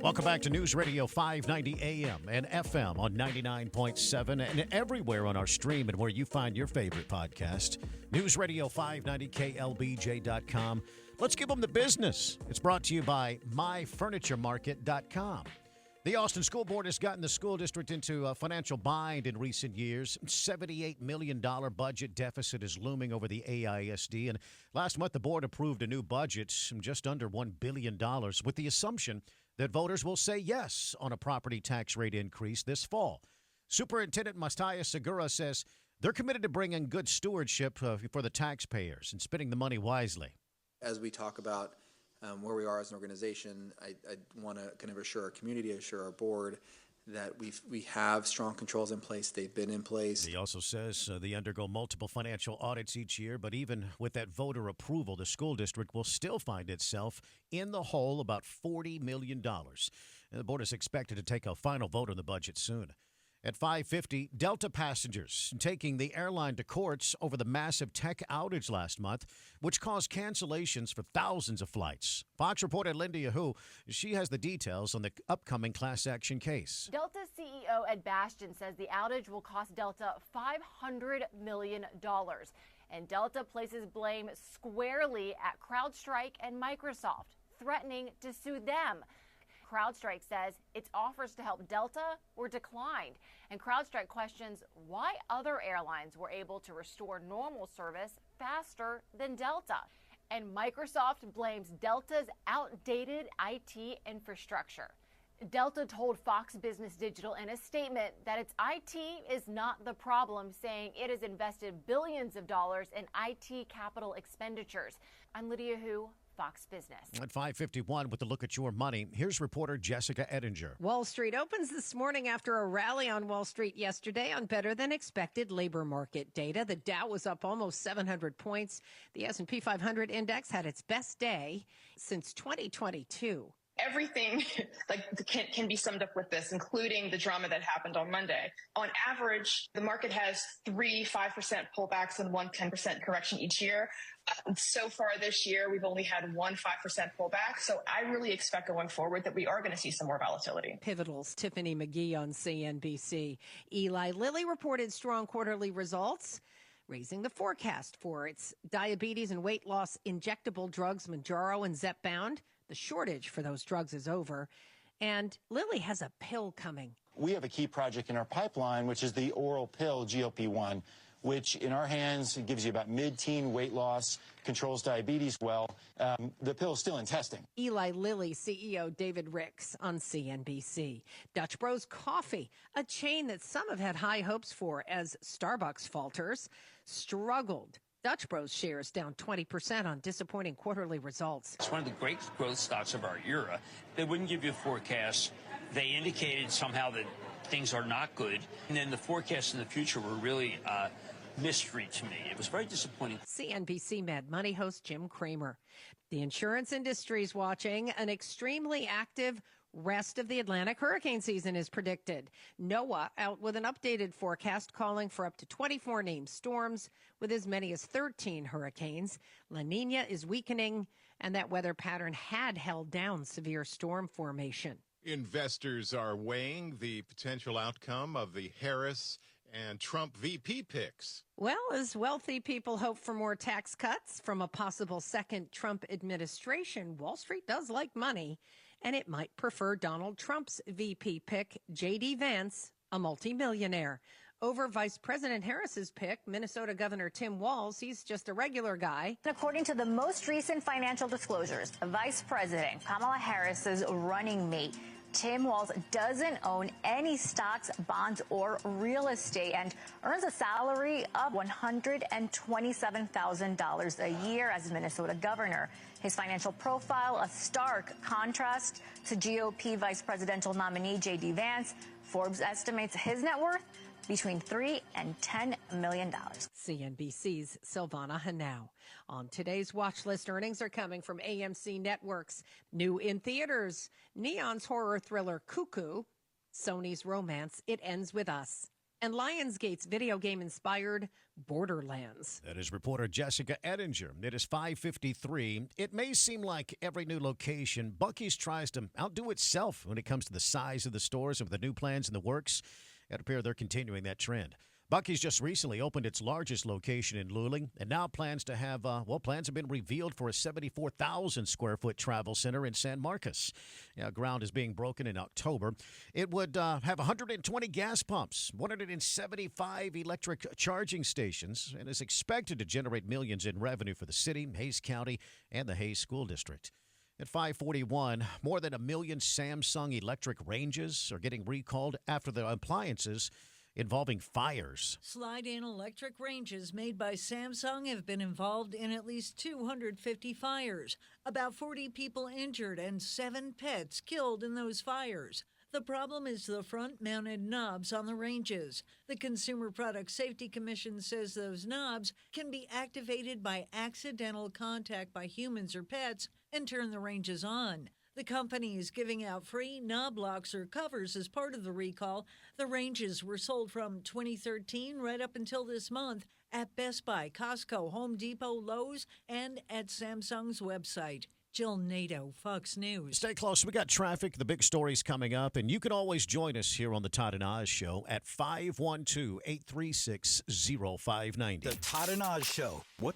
Welcome back to News Radio 590 AM and FM on 99.7 and everywhere on our stream and where you find your favorite podcast. News Radio 590KLBJ.com. Let's give them the business. It's brought to you by MyFurnitureMarket.com. The Austin School Board has gotten the school district into a financial bind in recent years. $78 million budget deficit is looming over the AISD. And last month, the board approved a new budget, just under $1 billion, with the assumption that voters will say yes on a property tax rate increase this fall. Superintendent Mastaya Segura says they're committed to bringing good stewardship for the taxpayers and spending the money wisely. As we talk about where we are as an organization, I want to kind of assure our community, assure our board that we have strong controls in place. They've been in place. He also says they undergo multiple financial audits each year, but even with that voter approval, the school district will still find itself in the hole about $40 million. And the board is expected to take a final vote on the budget soon. At 5:50, Delta passengers taking the airline to courts over the massive tech outage last month, which caused cancellations for thousands of flights. Fox reporter Linda Yahoo, she has the details on the upcoming class action case. Delta CEO Ed Bastian says the outage will cost Delta $500 million. And Delta places blame squarely at CrowdStrike and Microsoft, threatening to sue them. CrowdStrike says its offers to help Delta were declined, and CrowdStrike questions why other airlines were able to restore normal service faster than Delta. And Microsoft blames Delta's outdated IT infrastructure. Delta told Fox Business Digital in a statement that its IT is not the problem, saying it has invested billions of dollars in IT capital expenditures. I'm Lydia Hu, Fox Business. At 5:51, with a look at your money, here's reporter Jessica Ettinger. Wall Street opens this morning after a rally on Wall Street yesterday on better than expected labor market data. The Dow was up almost 700 points. The S&P 500 index had its best day since 2022. Everything can be summed up with this, including the drama that happened on Monday. On average, the market has 3 5% pullbacks and 1 10% correction each year. So far this year, we've only had 1 5% pullback. So I really expect going forward that we are going to see some more volatility. Pivotal's Tiffany McGee on CNBC. Eli Lilly reported strong quarterly results, raising the forecast for its diabetes and weight loss injectable drugs, Mounjaro and Zepbound. The shortage for those drugs is over, and Lilly has a pill coming. We have a key project in our pipeline, which is the oral pill, GLP-1, which in our hands gives you about mid-teen weight loss, controls diabetes well. The pill is still in testing. Eli Lilly CEO David Ricks on CNBC. Dutch Bros Coffee, a chain that some have had high hopes for as Starbucks falters, struggled. Dutch Bros shares down 20% on disappointing quarterly results. It's one of the great growth stocks of our era. They wouldn't give you a forecast. They indicated somehow that things are not good. And then the forecasts in the future were really mystery to me. It was very disappointing. CNBC Mad Money host Jim Cramer. The insurance industry is watching an extremely active rest of the Atlantic hurricane season is predicted. NOAA out with an updated forecast calling for up to 24 named storms with as many as 13 hurricanes. La Nina is weakening, and that weather pattern had held down severe storm formation. Investors are weighing the potential outcome of the Harris and Trump VP picks. Well, as wealthy people hope for more tax cuts from a possible second Trump administration, Wall Street does like money, and it might prefer Donald Trump's VP pick, J.D. Vance, a multimillionaire, over Vice President Harris's pick, Minnesota Governor Tim Walz. He's just a regular guy. According to the most recent financial disclosures, Vice President Kamala Harris's running mate, Tim Walz, doesn't own any stocks, bonds, or real estate and earns a salary of $127,000 a year as Minnesota governor. His financial profile, a stark contrast to GOP vice presidential nominee J.D. Vance. Forbes estimates his net worth between $3 and $10 million. CNBC's Silvana Hanau. On today's watch list, earnings are coming from AMC Networks. New in theaters, Neon's horror thriller Cuckoo, Sony's romance It Ends With Us, and Lionsgate's video game-inspired Borderlands. That is reporter Jessica Ettinger. It is 5:53. It may seem like every new location, Buc-ee's tries to outdo itself when it comes to the size of the stores, and with the new plans in the works, it appears they're continuing that trend. Buc-ee's just recently opened its largest location in Luling, and now plans to have, plans have been revealed for a 74,000 square foot travel center in San Marcos. Ground is being broken in October. It would have 120 gas pumps, 175 electric charging stations, and is expected to generate millions in revenue for the city, Hays County, and the Hays School District. At 5:41, more than 1 million Samsung electric ranges are getting recalled after the appliances involving fires. Slide-in electric ranges made by Samsung have been involved in at least 250 fires. About 40 people injured and 7 pets killed in those fires. The problem is the front-mounted knobs on the ranges. The Consumer Product Safety Commission says those knobs can be activated by accidental contact by humans or pets and turn the ranges on. The company is giving out free knob locks or covers as part of the recall. The ranges were sold from 2013 right up until this month at Best Buy, Costco, Home Depot, Lowe's, and at Samsung's website. Jill Nato, Fox News. Stay close. We got traffic, the big stories coming up, and you can always join us here on the Todd and Oz Show at 512-836-0590. The Todd and Oz Show. What